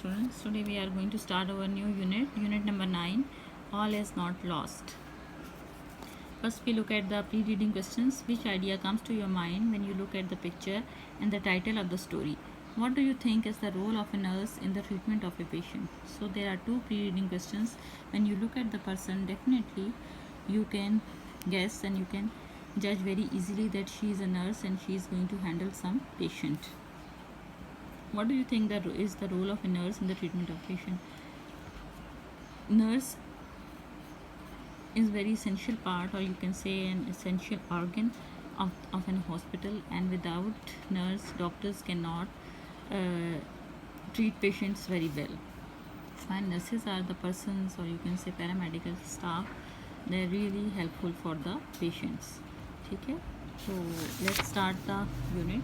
students. Today we are going to start our new unit number 9. All is not lost. First we look at the pre-reading questions. Which idea comes to your mind when you look at the picture and the title of the story? What do you think is the role of a nurse in the treatment of a patient? So there are two pre-reading questions. When you look at the person, definitely you can guess and you can judge very easily that she is a nurse and she is going to handle some patient. What do you think that is the role of a nurse in the treatment of patient? Nurse is very essential part, or you can say an essential organ of an hospital, and without nurse, doctors cannot treat patients very well. And nurses are the persons, or you can say paramedical staff, they're really helpful for the patients. ठीक है, so let's start the unit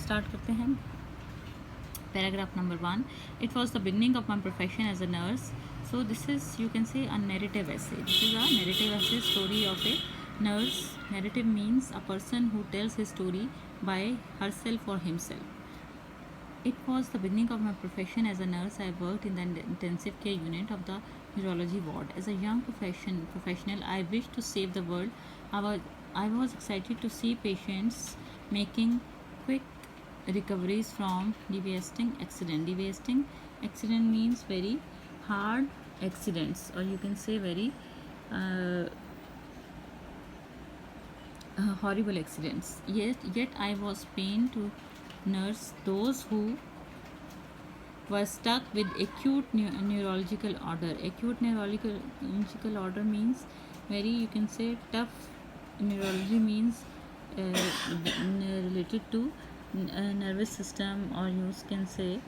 start करते हैं. Paragraph number 1. It was the beginning of my profession as a nurse. So this is, you can say, a narrative essay. This is a narrative essay, story of a nurse. Narrative means a person who tells his story by herself or himself. It was the beginning of my profession as a nurse. I worked in the intensive care unit of the neurology ward. As a young professional, I wished to save the world. I was excited to see patients making quick recoveries from devastating accident. Devastating accident means very hard accidents, or you can say very horrible accidents. Yet I was pained to nurse those who were stuck with acute neurological order. Acute neurological order means very, you can say, tough. Neurology means related to nervous system, or you can say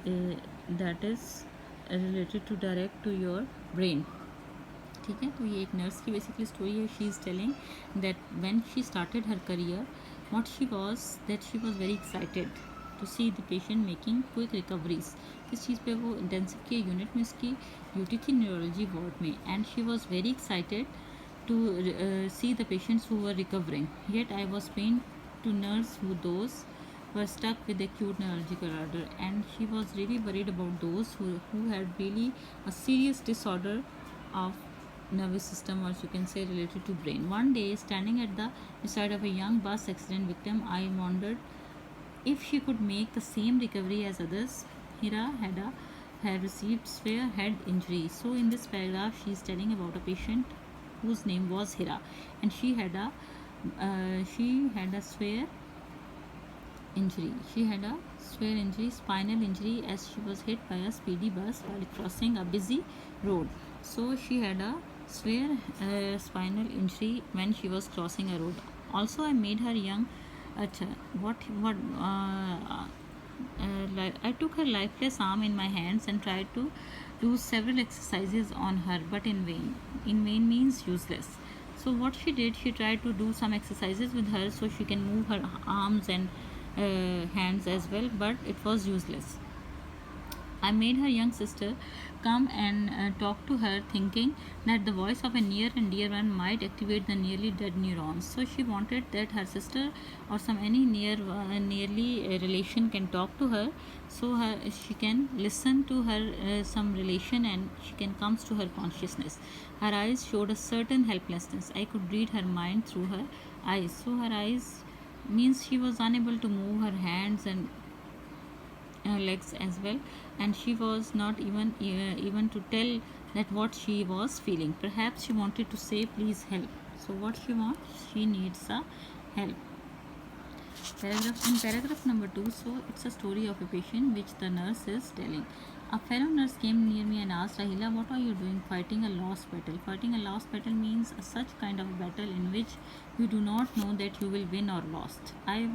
that is related to direct to your brain. ठीक है, तो ये एक nurse की basically story है. She is telling that when she started her career, what she was very excited to see the patient making quick recoveries. किस चीज़ पे? वो इंटेंसिव केयर यूनिट में उसकी ड्यूटी थी, न्यूरोलॉजी वार्ड में, and she was very excited to see the patients who were recovering. Yet I was pained to nurse those who were stuck with acute neurological order, and she was really worried about those who had really a serious disorder of nervous system, or you can say related to brain. One day, standing at the side of a young bus accident victim, I wondered if she could make the same recovery as others. Hira had received severe head injury. So in this paragraph, she is telling about a patient whose name was Hira, and she had a severe injury. She had a severe injury, spinal injury, as she was hit by a speedy bus while crossing a busy road. So she had a severe spinal injury when she was crossing a road. Also, I made her young. I took her lifeless arm in my hands and tried to do several exercises on her, but in vain. In vain means useless. So what she did, she tried to do some exercises with her so she can move her arms and hands as well, but it was useless. I made her young sister come and talk to her, thinking that the voice of a near and dear one might activate the nearly dead neurons. So she wanted that her sister or some any nearly relation can talk to her, so she can listen to her some relation, and she can comes to her consciousness. Her eyes showed a certain helplessness. I could read her mind through her eyes. So her eyes means she was unable to move her hands and legs as well, and she was not even to tell that what she was feeling. Perhaps she wanted to say please help. So what she wants, she needs a help. Paragraph number 2. So it's a story of a patient which the nurse is telling. A fellow nurse came near me and asked, Rahila, what are you doing? Fighting a lost battle. Fighting a lost battle means such kind of battle in which you do not know that you will win or lost. I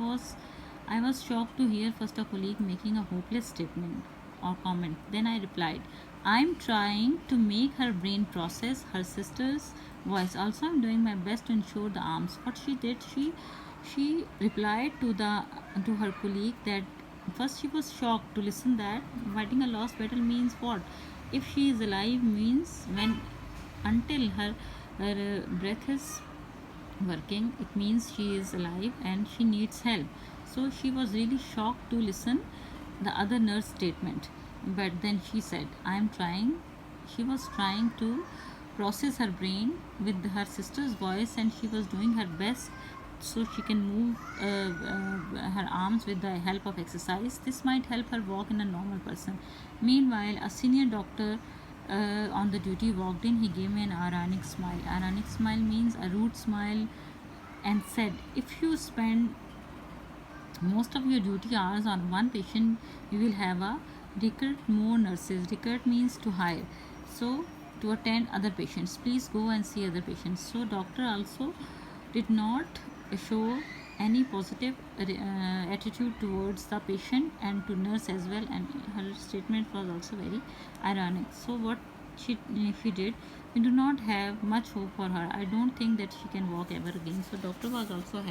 was shocked to hear first a colleague making a hopeless statement or comment. Then I replied, I'm trying to make her brain process her sister's voice. Also, I'm doing my best to ensure the arms. What she did, she replied to her colleague that first she was shocked to listen that fighting a lost battle means what? If she is alive means when until her breath is working, it means she is alive and she needs help. So she was really shocked to listen the other nurse statement. but then she said, I am trying. She was trying to process her brain with her sister's voice, and she was doing her best so she can move her arms with the help of exercise. This might help her walk in a normal person. Meanwhile, a senior doctor on the duty walked in. He gave me an ironic smile. Ironic smile means a rude smile, and said, if you spend most of your duty hours on one patient, you will have a recruit more nurses. Recruit means to hire. So to attend other patients, please go and see other patients. So doctor also did not show any positive attitude towards the patient and to nurse as well, and her statement was also very ironic. So what she did, we do not have much hope for her. I don't think that she can walk ever again. So doctor was also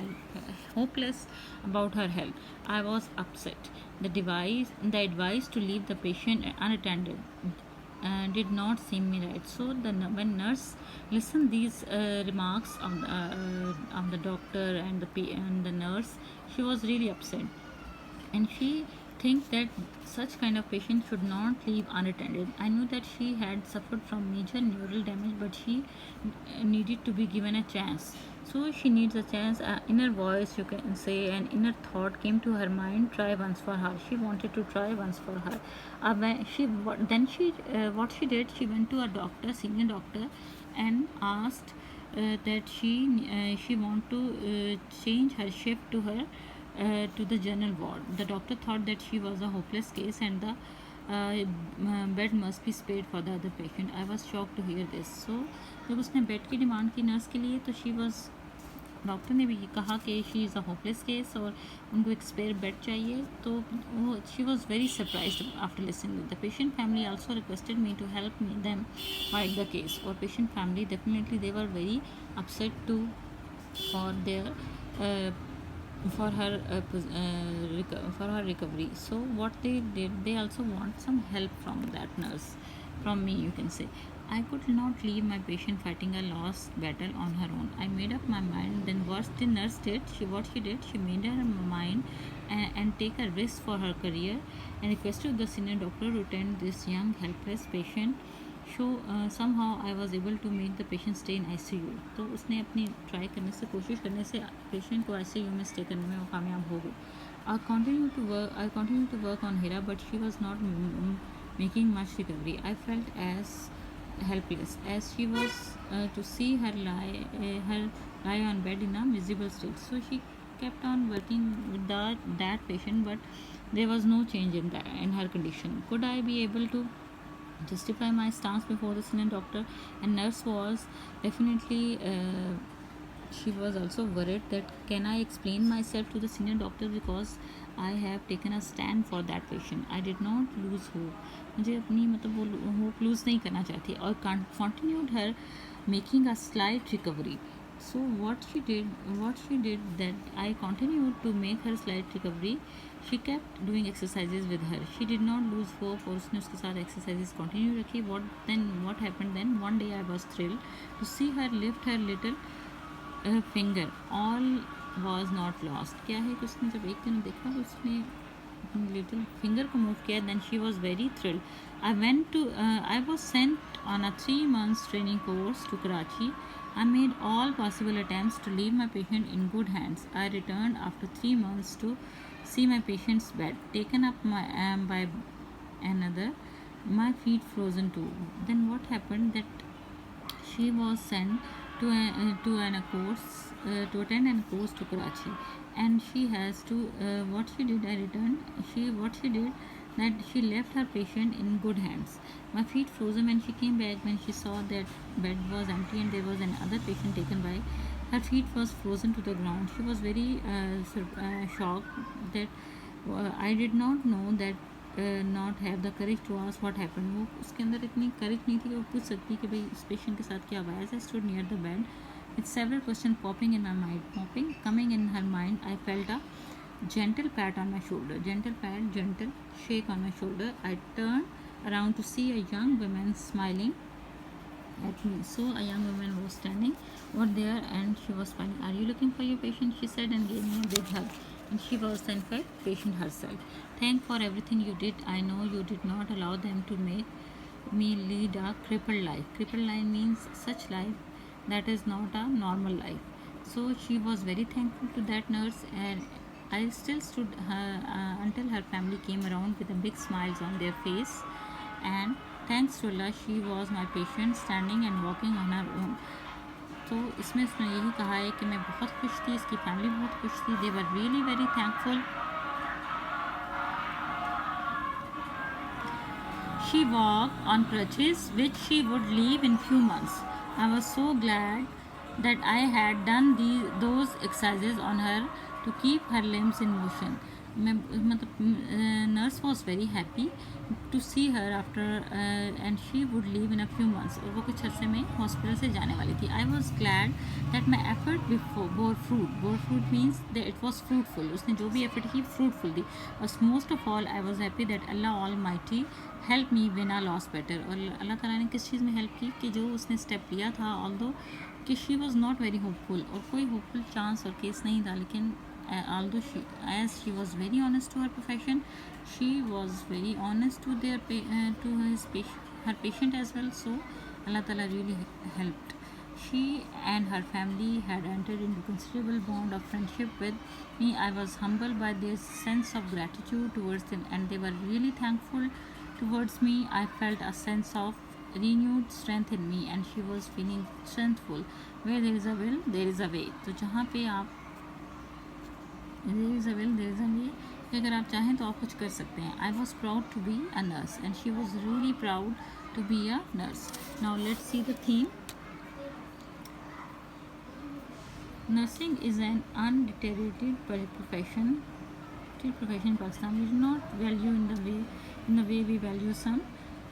hopeless about her health. I was upset. The advice to leave the patient unattended did not seem me right. So when nurse listened these remarks of the doctor and the nurse, she was really upset, and she think that such kind of patient should not leave unattended. I knew that she had suffered from major neural damage, but she needed to be given a chance. So she needs a chance. Inner voice, you can say, an inner thought came to her mind. Try once for her. She wanted to try once for her. What she did, she went to a doctor, senior doctor, and asked that she want to change her shift to the general ward. The doctor thought that she was a hopeless case, and the bed must be spared for the other patient. I was shocked to hear this. So जब उसने bed की demand की nurse के लिए, तो she was doctor ने भी कहा कि she is a hopeless case और उनको एक स्पेयर बेड चाहिए. तो वो she was very surprise after listening. The patient family also requested me to help me them fight the case. और patient family definitely they were very upset to for their for her recovery. So what they did, they also want some help from that nurse, from me, you can say. I could not leave my patient fighting a lost battle on her own. I made up my mind. Then what the nurse did, she made her mind and take a risk for her career, and requested the senior doctor to attend this young helpless patient. So somehow I was able to make the patient stay in ICU. तो उसने अपनी try करने से, कोशिश करने से patient को ICU में स्टे करने में वो कामयाब हो गई. I continued to work on Hira, but she was not making much recovery. I felt as helpless as she was to see her lie on bed in a miserable state. So she kept on working with that patient, but there was no change in her condition. Could I be able to justify my stance before the senior doctor? And nurse was definitely she was also worried that can I explain myself to the senior doctor, because I have taken a stand for that patient. I did not lose hope. मुझे अपनी मतलब वो hope loose नहीं करना चाहती, और continued her making a slight recovery. So what she did that I continued to make her slight recovery. She kept doing exercises with her. She did not lose hope, और उसने उसके साथ exercises continue रखी. What happened then? One day I was thrilled to see her lift her little finger. All was not lost. क्या है कि उसने जब एक दिन देखा तो उसने little finger को move किया, then she was very thrilled. I was sent on a 3 months training course to Karachi. I made all possible attempts to leave my patient in good hands. I returned after 3 months to see my patient's bed taken up by another, my feet frozen too. Then what happened that she was sent to a course to attend a course to Karachi, and she has to what she did, I returned. What she did, that she left her patient in good hands. My feet frozen when she came back, when she saw that bed was empty and there was another patient taken by. Her feet was frozen to the ground. She was very shocked that I did not know that not have the courage to ask what happened. वो उसके अंदर इतनी courage नहीं थी कि वो पूछ सकती कि भाई इस patient के साथ क्या हुआ है. As I stood near the bed with several questions popping in my mind, coming in her mind, I felt a gentle pat on my shoulder. Gentle shake on my shoulder. I turned around to see a young woman smiling at me. So a young woman was standing over there and she was smiling. Are you looking for your patient? She said, and gave me a big hug. and she was the infect patient herself. Thank for everything you did. I know you did not allow them to make me lead a crippled life. Crippled life means such life that is not a normal life. So she was very thankful to that nurse, and I still stood her until her family came around with a big smiles on their face. And thanks to Allah, she was my patient, standing and walking on her own. तो इसमें उसने यही कहा है कि मैं बहुत खुश थी, इसकी फैमिली बहुत खुश थी. They were really very thankful. She walked on crutches which she would leave in few months. I was so glad that I had done those exercises on her to keep her limbs in motion. मैं मतलब nurse was very happy to see her after and she would leave in a few months. और वो कुछ अर्से में hospital से जाने वाली थी. I was glad that my effort bore fruit. Bore fruit means that it was fruitful. उसने जो भी effort की fruitful थी. But most of all I was happy that Allah Almighty helped me win a lost battle. और अल्लाह ताला ने किस चीज़ में हेल्प की कि जो उसने स्टेप लिया था, although कि she was not very hopeful, और कोई होपफुल चांस और केस नहीं था, लेकिन although she was very honest to her profession, she was very honest to her patient as well. So Allah Ta'ala really helped. She and her family had entered into considerable bond of friendship with me. I was humbled by their sense of gratitude towards them, and they were really thankful towards me. I felt a sense of renewed strength in me, and she was feeling strengthful. Where there is a will, there is a way. तो जहाँ पे आप there is a will, there is a way, कि अगर आप चाहें तो आप कुछ कर सकते हैं. I was proud to be a nurse, and she was really proud to be a nurse. Now let's see the theme. Nursing is an undeteriorated profession. Profession in Pakistan. We do not value in the way we value some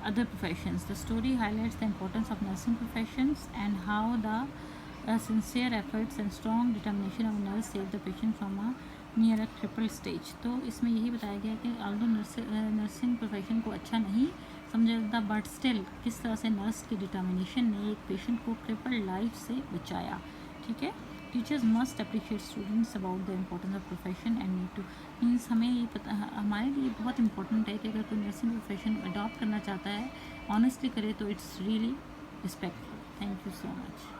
other professions. The story highlights the importance of nursing professions and how the sincere efforts and strong determination of a nurse save the patient from a near a crippled stage. तो इसमें यही बताया गया कि although nursing profession को अच्छा नहीं समझा जाता, बट स्टिल किस तरह से नर्स की डिटर्मिनेशन ने एक पेशेंट को क्रिपल्ड लाइफ से बचाया. ठीक है. Teachers must appreciate students about the importance of profession and need two means हमें ये पता, हमारे लिए बहुत इंपॉर्टेंट है कि अगर कोई नर्सिंग प्रोफेशन अडॉप्ट करना चाहता है, ऑनेस्टली करे, तो it's really respectful. Thank you so much.